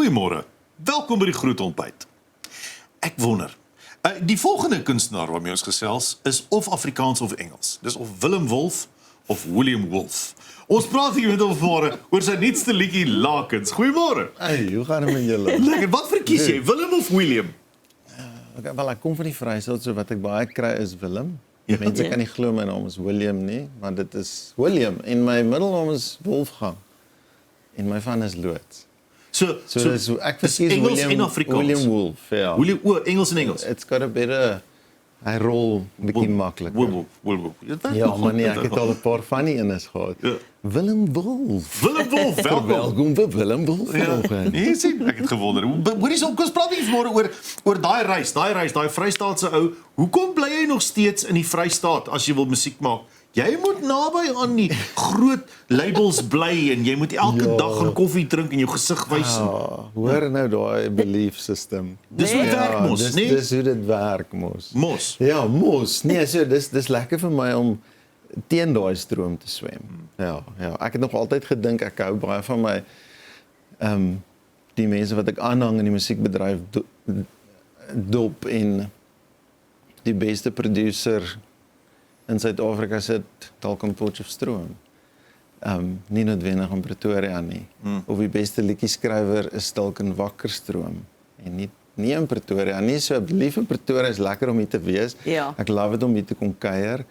Goeiemôre. Welkom by die Groot Ontbyt. Ek wonder, die volgende kunstenaar waarmee ons gesels is of Afrikaans of Engels. Dis of Willem Wolf of William Wolf. Ons praat hier met hom vanmôre oor sy nuutste liedjie Lakens. Goeiemôre. Hey, hoe gaan dit met julle? Lekker. Wat verkies jy, Willem of William? Okay, wel, ek kom van die Vrystaat, so wat ek baie kry is Willem. Ja. Mense kan nie glo my naam is William nie, maar dit is William en my middelnaam is Wolfgang. En my van is Loods. So dis, ek verkies Engels William, en Afrikaans. William Wolf, ja. William, Engels en Engels. It's got a better, hy rol bietjie makliker. William. Ja, maar nee, ek het al 'n paar van die innes gehad. Ja. Willem Wolf. Willem Wolf, welkom. Welkom by Willem Wolf. Ja, nee, sien, ek het gewonder. Hoorie so, kom ons praat hier vanmôre oor daai reis, daai Vrystaatse ou. Hoekom bly jy nog steeds in die Vrystaat as jy wil musiek maak? Jy moet naby aan die groot labels bly en jy moet elke dag 'n koffie drink en jou gesig wys. Hoor nou daai belief system. Dis hoe dit werk mos, nee? Dis hoe dit werk mos. Mos. Ja, mos. Nee, so dis lekker vir my om teen daai stroom te swem. Ja. Ek het nog altyd gedink ek hou baie van my die mense wat ek aanhang in die musiekbedryf dop en die beste producer in Suid-Afrika sit dalk in Potchefstroom. Nie noodwendig in Pretoria nie. Of die beste liedjieskrywer is dalk in Wakkerstroom en nie in Pretoria nie. So lief in Pretoria is lekker om hier te wees. Ja. Ek love dit om hier te kom kuier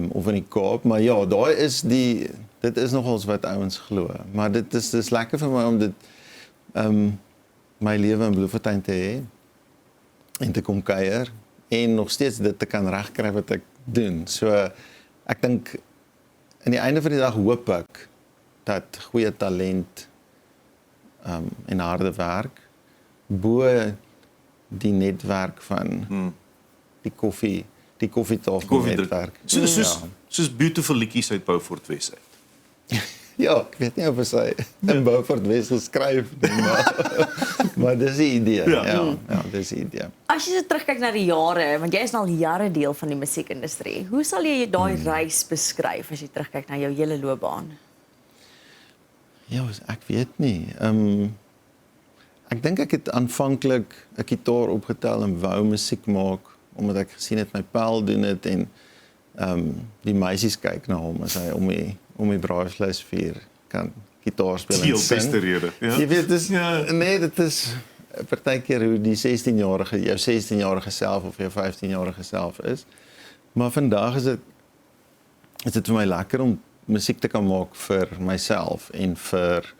of in die Kaap, maar ja, dit is nogals wat ouens glo. Maar dis lekker vir my om dit my lewe in Bloemfontein te hê en te kom kuier en nog steeds dit te kan regkry wat ek doen. So ek dink aan die einde van die dag hoop ek dat goeie talent en harde werk bo die netwerk van die koffietafel netwerk. Soos Beautiful liedjies uit Beaufort Wes uit. Ja, ek weet nie of hy in Beaufort Wes geskryf nie, maar dis die idee. Ja, dis die idee. As jy so terugkyk na die jare, want jy is al jare deel van die musiekindustrie, hoe sal jy daai reis beskryf as jy terugkyk na jou hele loopbaan? Ja, ek weet nie. Ek dink ek het aanvanklik 'n gitaar opgetel en wou musiek maak omdat ek gesien het my pel doen dit en die meisies kyk na hom as hy om die braaivleisvuur kan gitaar speel en sing. Die beste rede, ja. Jy weet, nee, dit is partykeer hoe die 16-jarige, jou 16-jarige self of jou 15-jarige self is. Maar vandag is dit vir my lekker om musiek te kan maak vir myself en vir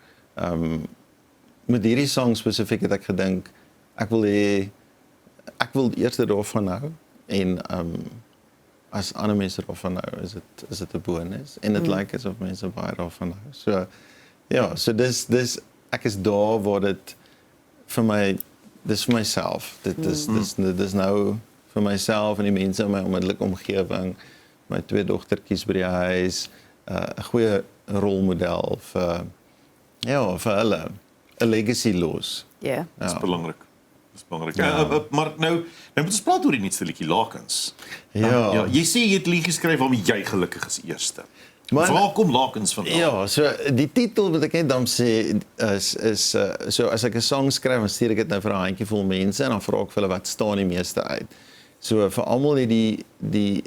met hierdie song spesifiek het ek gedink ek wil eers daarvan hou en as ander mense daarvan hou is dit 'n bonus en dit lyk asof mense baie daarvan hou. So ja, so dis ek is daar waar dit vir my dis vir myself. Dit is nou vir myself en die mense in my onmiddellike omgewing, my 2 dogtertjies by die huis, 'n goeie rolmodel vir hulle 'n legacy los. Ja. Dis belangrik. Maar nou moet ons praat oor die nuutste liedjie Lakens. Ja, jy sê jy het liedjies geskryf waarmee jy gelukkig is eerste. Maar waar kom Lakens vandaan? Ja, so die titel wat ek net dan sê is so as ek 'n song skryf, dan stuur ek dit nou vir 'n handjievol mense en dan vra ek vir hulle wat staan die meeste uit. So vir almal het die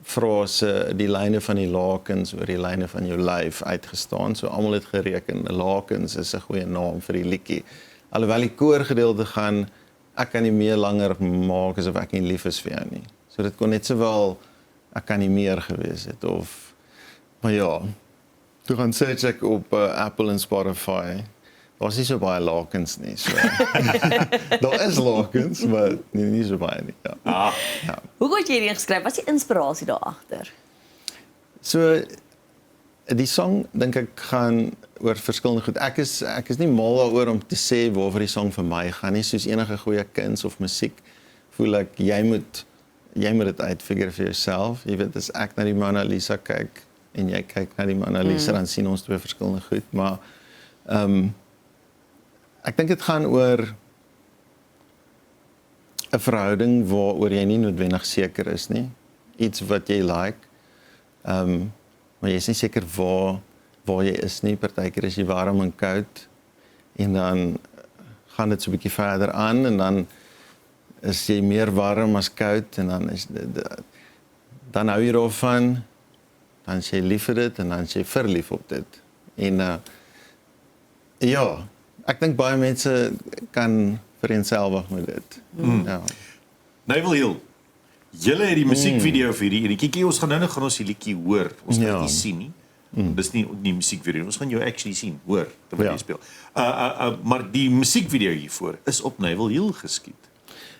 frase, die lyne van die lakens oor die lyne van jou lyf uitgestaan. So almal het gereken, Lakens is 'n goeie naam vir die liedjie. Alhoewel die koorgedeelte gaan ek kan nie meer langer maak asof ek nie lief is vir jou nie. So dit kon net sowel ek kan nie meer gewees het of maar ja. Toe gaan search ek op Apple en Spotify. Daar's nie so baie lakens nie. So. Daar is lakens, maar nie so baie nie. Ja. Hoe het jy hierdie geskryf? Wat is die inspirasie daar agter? So die song dink ek gaan oor verskillende goed. Ek is nie mal daaroor om te sê waaroor die song vir my gaan nie, soos enige goeie kuns of musiek. Voel ek jy moet dit uitfigure vir jouself. Jy weet as ek na die Mona Lisa kyk en jy kyk na die Mona Lisa dan sien ons 2 verskillende goed, maar ek dink dit gaan oor 'n verhouding waaroor jy nie noodwendig seker is nie. Iets wat jy like. Maar jy is nie seker waar jy is nie. Partykeer is jy warm en koud en dan gaan dit so 'n bietjie verder aan en dan is jy meer warm as koud en dan hou jy daarvan, dan is jy lief vir dit en dan is jy verlief op dit. En ja, ek dink baie mense kan vereenselwig met dit. Ja. Neville Hill, julle het die musiekvideo vir hierdie enetjie. Ons gaan nou gaan ons die liedjie hoor. Ons gaan dit nie sien nie. Dis nie musiekvideo. Ons gaan jou actually sien, hoor, terwyl jy speel. Maar die musiekvideo hiervoor is op Neville Hill geskiet.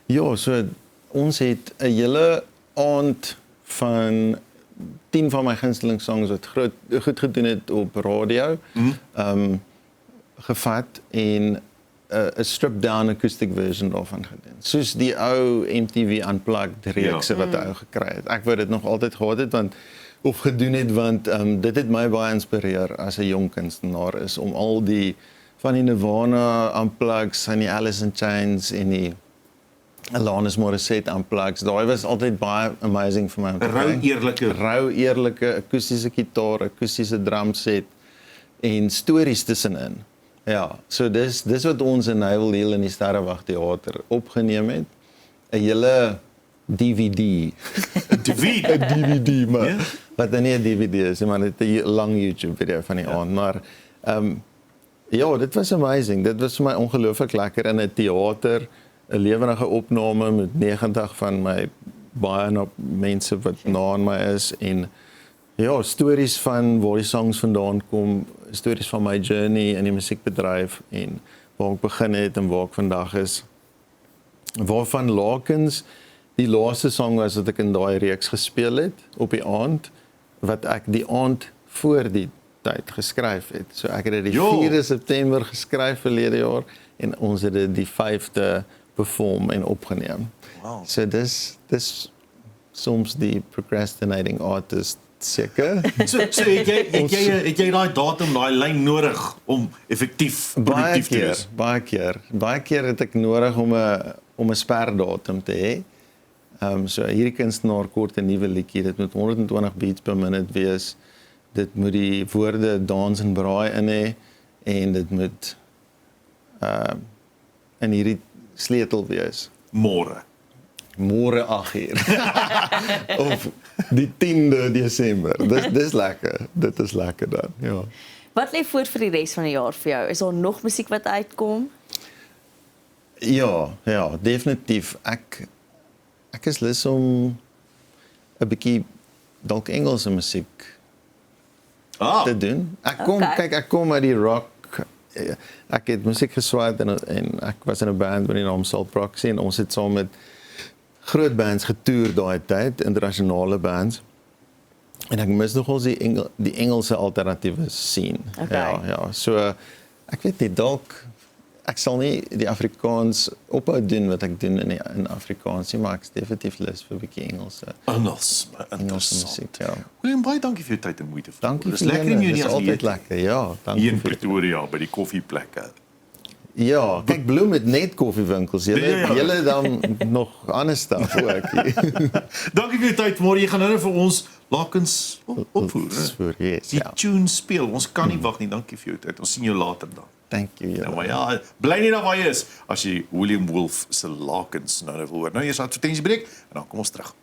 Ja, so ons het 'n hele aand van 10 van my gunsteling songs wat goed gedoen het op radio, gevat en 'n stripped down acoustic version daarvan gedoen. Soos die ou MTV Unplugged reekse wat hy gekry het. Ek wou dit nog altyd gehad het want gedoen het want dit het my baie inspireer as 'n jong kunstenaar is om al die van die Nirvana Unplugs en die Alice in Chains en die Alanis Morissette Unplugs. Daai was altyd baie amazing vir my. Rou eerlike akoestiese gitaar, akoestiese drumset en stories tussenin. Ja, so dis wat ons in Neville Hill in die Sterrewag Theater opgeneem het. 'n hele DVD. 'n DVD, maar wat dan nie 'n DVD is, maar dit 'n lang YouTube video van die aand, maar ja, dit was amazing. Dit was vir my ongelooflik lekker in 'n teater, 'n lewendige opname met 90 van my baie mense wat na aan my is en ja, stories van waar die songs vandaan kom, stories van my journey in die musiekbedryf en waar ek begin het en waar ek vandag is. Waarvan Lakens die laaste song was wat ek in daai reeks gespeel het op die aand, wat ek die aand voor die tyd geskryf het. So ek het dit die 4de September geskryf verlede jaar en ons het dit die 5de perform en opgeneem. Wow. So dis soms die procrastinating artist seker. So het jy daai datum, daai lyn nodig om effektief produktief te wees? Baie keer het ek nodig om 'n sperdatum te hê. So hierdie kunstenaar kort 'n nuwe liedjie, dit moet 120 beats per minute wees. Dit moet die woorde dans en braai in hê en dit moet in hierdie sleutel wees. Môre 8uur. Of die 10de Desember. Dis lekker. Dit is lekker dan. Ja. Wat lê voor vir die res van die jaar vir jou? Is daar nog musiek wat uitkom? Ja, definitief. Ek is lus om 'n bietjie dalk Engelse musiek te doen. Ek kom uit die rock. Ek het musiek geswat en ek was in 'n band met die naam Salt Proxy en ons het saam met groot bands getoer daai tyd, internasionale bands. En ek mis nogals die Engelse alternatiewe scene. Ja. So ek weet nie, dalk ek sal nie die Afrikaans ophou doen wat ek doen in Afrikaans nie, maar ek is definitief lus vir 'n bietjie Engelse musiek, ja. William, baie dankie vir jou tyd en moeite. Dankie. Dis lekker om jou in die ateljee altyd lekker, ja. Dankie. Hier in Pretoria by die koffieplekke. Ja, kyk Bloem het net koffiewinkels. Julle dan nog ander staf ook. Dankie vir jou tyd, môre jy gaan nou vir ons Lakens opvoer. Die tune speel. Ons kan nie wag nie. Dankie vir jou tyd. Ons sien jou later dan. Thank you. Nou maar ja, bly net daar waar jy is as jy William Wolf se Lakens nou wil hoor. Nou eers advertensiebreek en dan kom ons terug.